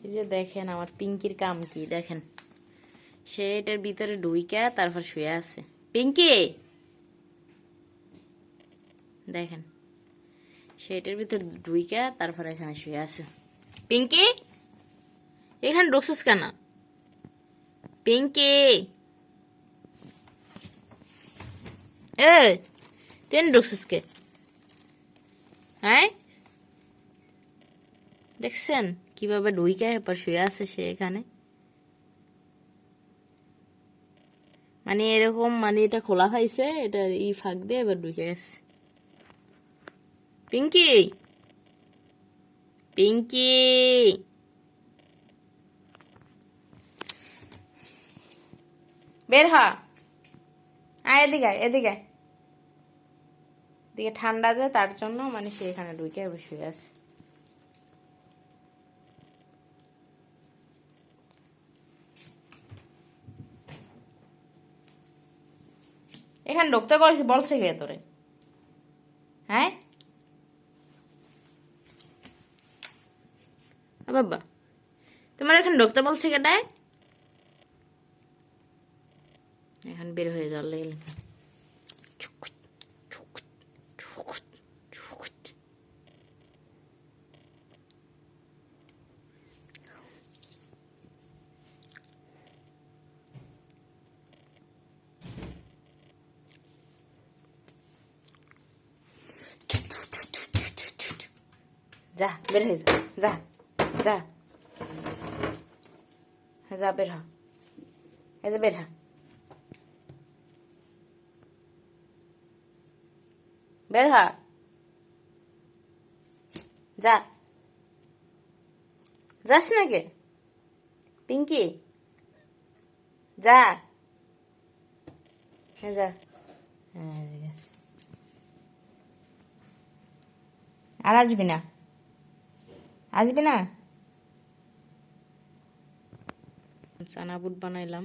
এই যে দেখেন আমার পিঙ্কির কাম কি দেখেন, সে এটার ভিতরে ঢুইকা তারপর শুয়ে আছে। পিঙ্কি দেখেন, সে এটার ভিতরে ঢুইকা তারপর এখানে শুয়ে আছে। পিঙ্কি এখানে ঢুকছিস কেন? পিঙ্কি এ তুই ঢুকছিস কে? হ্যাঁ দেখছেন কিভাবে ঢুইকা এরপর শুয়ে আছে সে এখানে। মানে এরকম, মানে এটা খোলা হয়েছে, এটা ই ফাঁক দিয়ে এবার ঢুকে গেছে। পিঙ্কি পিঙ্কি বের হ, আয় এদিকে আয়, এদিকে আয়। এদিকে ঠান্ডা যায় তার জন্য মানে সে এখানে ঢুকে এবার শুয়ে আছে। এখানে ঢুকতে বলছে কে তোরে? হ্যাঁ বাবা, তোমার এখানে ঢুকতে বলছে কেটায়? এখন বের হয়ে যাওয়ার লেগে যা, বের হয়ে যা, যা যা যা, বের হ, এই যে বের হ, বের হ, যা, যাস নাকি? পিঙ্কি যা, যা। হ্যাঁ ঠিক আছে, আর আসবি না, আসবি না। চানা বুট বানাইলাম।